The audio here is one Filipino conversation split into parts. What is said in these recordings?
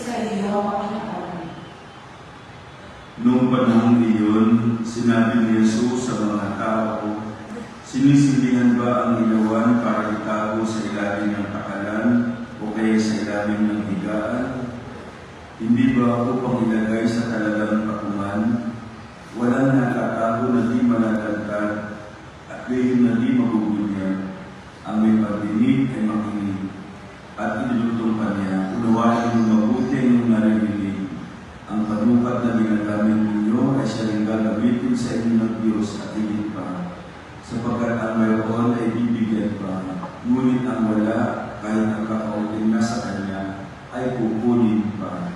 sa iyo, Panginoon. Noong panahon iyon, sinabi ni Jesus sa mga tao, "Sinisindihan ba ang ilawan para itago sa ilalim ng takalan o kaya sa ilalim ng higaan? Hindi ba upang ilagay sa talagang patungan? Walang nakatago na di malalagad at gayon na di magugunyag. Ang may pagdinig ay makinig." At inilutong pa niya, "Unawain mo mabuti ang narinig. Ang panukat na ginagamit ninyo ay siya rin gagamitin sa inyo ng Diyos at higit pa. Sapagkat ang mayroon ay bibigyan pa, ngunit ang wala, kahit ang kakaunting nasa kanya, ay kukunin pa."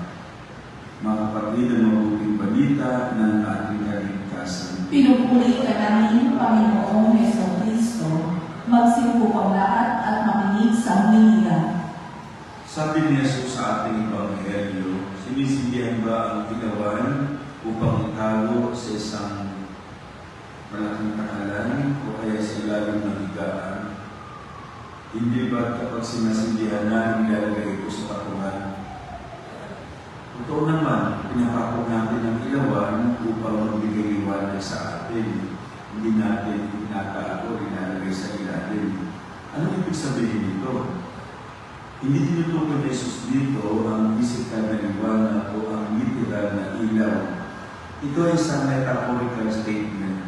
Mga kapatid, ang mabuting balita ng ating kaligtasan. Pinupuri ka namin, Panginoong Jesucristo. Magsimpo ang lahat at makinig sa humilihan. Sabi ni Jesus sa ating Ebanghelyo, "Sinisindihan ba ang ilawan upang itago sa isang malaking takalan o kaya sa ilalim ng higaan? Hindi ba kapag sinasindihan na nilalagay ito sa patungan?" Totoo naman, pinapakot natin ang ilawan upang magbigay liwanag sa atin. Hindi natin tinatago, nilalagay sa ilalim. Ano ibig sabihin nito? Hindi tinutukoy ni Jesus dito ang physical na liwanag o ang literal na ilaw. Ito ay isang metaphorical statement.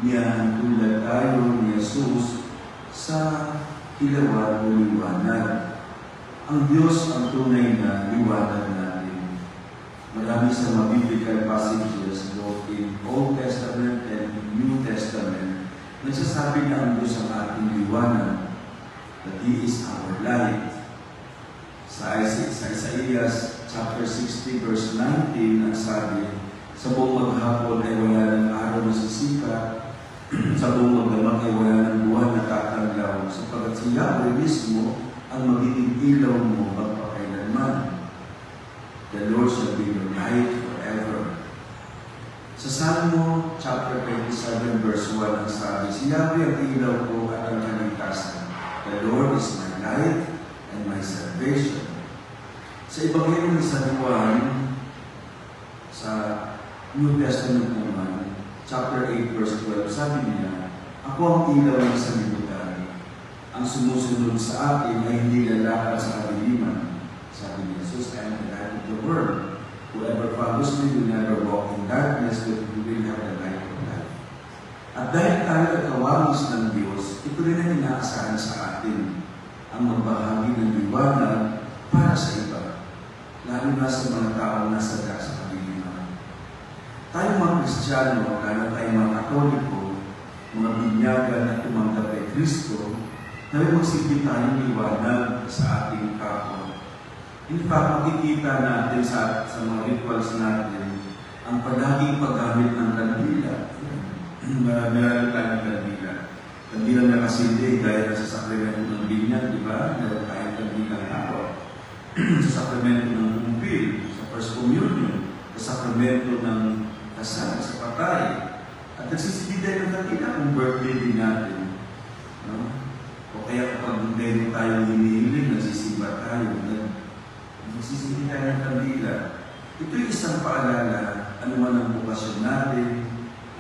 Niyahan tulad tayo ni Jesus sa ilawan o liwanag. Ang Diyos ang tunay na liwanag natin. Marami sa mga biblical passages both in Old Testament and New Testament nagsasabi na ang Diyos ang ating liwanag, that He is our light. Sa Isaiah chapter 60 verse 19, ang sabi, "Sa buong maghapon ay wala ng araw na sisikat, sa buong magdamag ay wala ng buwan na tatanglaw, sapagkat si Yahweh mismo ang magiging ilaw mo magpakailanman. The Lord shall be your light forever." Sa Salmo chapter 27 verse 1, ang sabi, "Si Yahweh ang ilaw ko at ang kaligtasan. The Lord is my light and my salvation." Sa Ebanghelyo ni San Juan, sa New Testament naman, chapter 8 verse 12, sabi niya, "Ako ang ilaw ng sanlibutan. Ang sumusunod sa akin ay hindi lalakad sa kadiliman." Sabi ni Jesus, "I am the light of the world. Whoever follows me will never walk in darkness, but he will have the light of life." At dahil tayo ay kawangis ng Diyos, ito rin ang inaasahan sa atin, ang magbahagi ng liwanag para sa iba, lalo na sa mga taong nasa kadiliman. Tayo mga Kristiyano, lalo tayo mga Katoliko, mga binyagan na tumanggap kay Kristo, na magsilbi tayong liwanag sa ating kapwa. In fact, makikita natin sa mga rituals natin ang palaging paggamit ng kandila. Meron tayong kandila. Kandila na kasindi, gaya na sa sakramento ng binyag, di ba? Meron tayong kandila na ako. Sa sakramento ng umpil, sa First Communion, sa sakramento ng kasal, sa patay. At nagsisindi tayo ng kandila kung birthday din natin. No? O kaya kapag hindi tayo hinihiling, nagsisimba tayo, nagsisindi tayo ng kandila. Ito'y isang paalala, ano man ang bukasyon natin,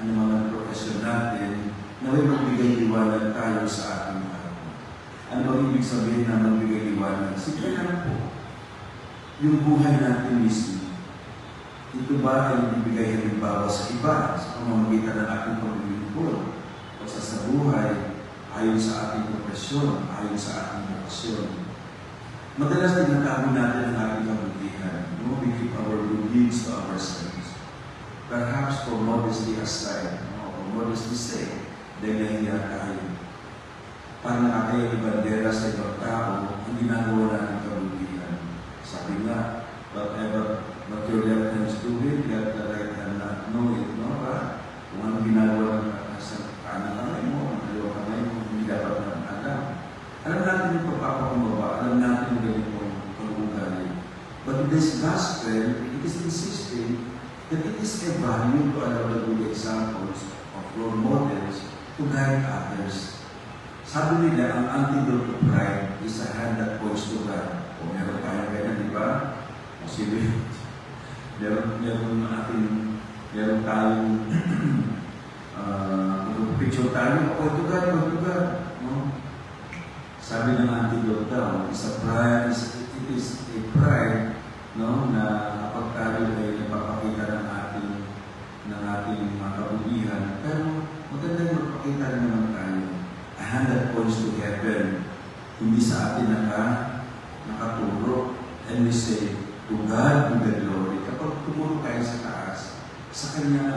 ano man ang profesyon natin, na may magbigay liwanag tayo sa ating kapwa. Ano ang ibig sabihin na magbigay liwanag? Sige lang po. Yung buhay natin mismo, ito ba ay ibigay halimbawa sa iba sa pamamagitan ng ating paglilingkod o sa buhay ayon sa ating profesyon, ayon sa ating bukasyon? Madalas tinatago natin ang ating kabutihan. No? We keep our good deeds to ourselves. Perhaps for modesty aside, for modesty sake, dahil nahiya tayo. Parang nakaya ibandera sa ibang tao ang ginagawa natin kabutihan. Sabi nga, what your left hand is doing, let the right hand not know it. No? Kung anong ginagawa sa kanan kamay mo, ang dalawa kamay mo, hindi dapat naman alam. Alam natin yung pagpapakumbaba, alam natin yung ganitong pag-ugali. But in this gospel, it is insisting that it is a value to allow the good examples of role models to guide others. Sabi nila, ang antidote to pride is a hand that points to God. Kung meron tayo ganyan, di ba? O sino yun. Meron tayong picture tayo, Portugal. No? Sabi ng antidote daw, it is a pride, no, na kapag tayo ay napapakita ng ating mga kabutihan, pero maganda yung magpakita rin naman tayo. 100 points to heaven, hindi sa atin nakaturo. And we say, to God be the glory. Kapag tumuro tayo sa taas, sa Kanya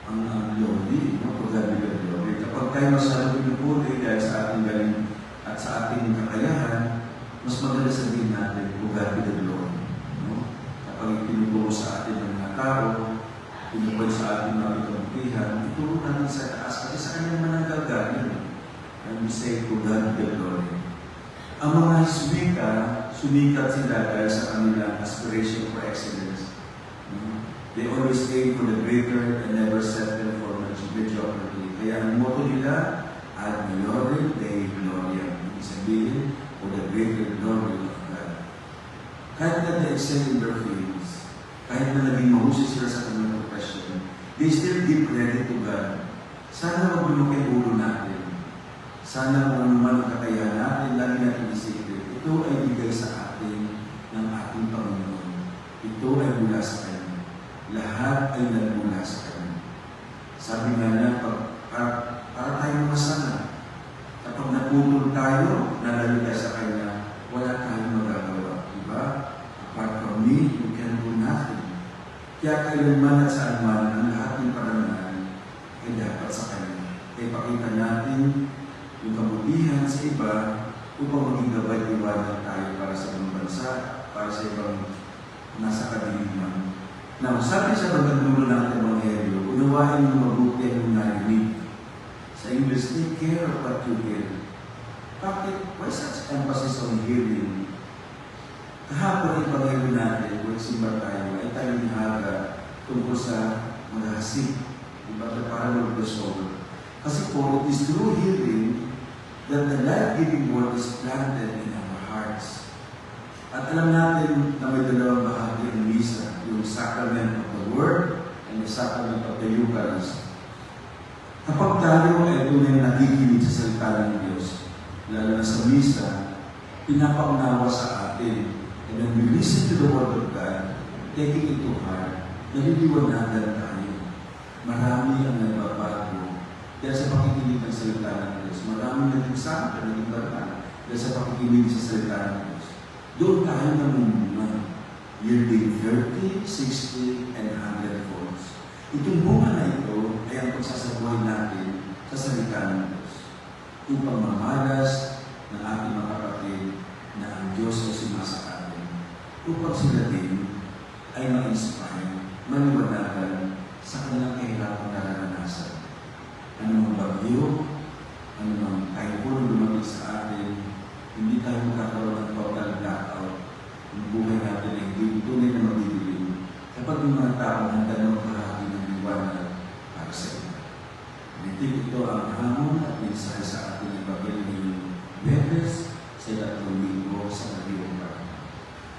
ang glory, no? To God be the glory. Kapag tayo masyadong pinupuri dahil sa ating galing at sa ating kakayahan, mas maganda sabihin natin, to God be the glory. No? Kapag pinupuro sa atin ng mga tao, pinupuro sa ating mga kabutihan, ituro natin sa taas kasi sa Kanya mananggagaling. And we say, to God be the glory. Ang mga sumikat sila dahil sa kanilang aspiration for excellence. They always aim for the greater and never settle for mediocrity. Kaya ang motto nila, ad maiore Dei Gloria. Ibig sabihin, for the greater glory of God. Kahit na they excel in their fields, kahit na naging mahusay sila sa kanilang profession, they still give credit to God. Sana wag lumaki ulo natin. Sana kung naman ang kakayahan natin, lagi natin isipin, ito ay bigay sa atin ng ating Panginoon. Ito ay mula sa Kanya. Lahat ay nagmula sa Kanya. Sabi nga na, para tayo masana. Kapag naputol tayo, nalayo tayo sa Kanya, wala tayong magagawa. Diba? Apart from me, you can do nothing. Kaya kailanman at saan man, ang lahat ng paranaan ay dapat sa Kanya. Kaya pakita natin yung kabutihan sa iba upang maging gabay-iwanan tayo para sa ibang bansa, para sa ibang nasa kadiliman. Now, sabi sa pagkagulo ng ating Ebanghelyo, unawain mo mabuti ang narinig. Sa English, take care of what you hear. Bakit? Why such emphasis on hearing? Kahapon ang Ebanghelyo natin, kung simba tayo, ay talinghaga tungkol sa maghasik. Diba? The parable of the sower. Kasi po, it is through hearing that the life-giving word is planted in our hearts. At alam natin na may dalawang bahagi ng misa, yung sacrament of the word and the sacrament of the Eucharist. Kapag tayo ay tunay nakikinig sa salita ng Diyos, lalo na sa misa, pinapaunawa sa atin. And when we listen to the word of God, taking it to heart, naliliwanagan tayo. Marami ang nagbabago dahil sa pakikinig ng salita ng Diyos. Maraming naging sangka, naging banal dahil sa pakikinig sa salita ng Diyos. Doon tayo namumunan, yielding 30, 60, and 100 folds. Itong bunga na ito ay ang pagsasabuhay natin sa salita ng Diyos upang mamalas ng ating mga kapatid na ang Diyos ay sumasa atin upang sila din ay ma-inspire, maliwanagan sa kanilang kahirapang nararanasan. Anumang bagyo, anumang typhoon lumapit sa atin, hindi tayo magkakaroon ng total blackout. Ang buhay natin ay hindi tunay na magdidilim kapag yung mga tao handa na magkahagi ng liwanag para sa ito. Ito ang hamon at mensahe sa ating Ebanghelyo ngayong Biyernes sa 3 linggo sa Nagdiwang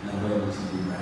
Naway sa Divine.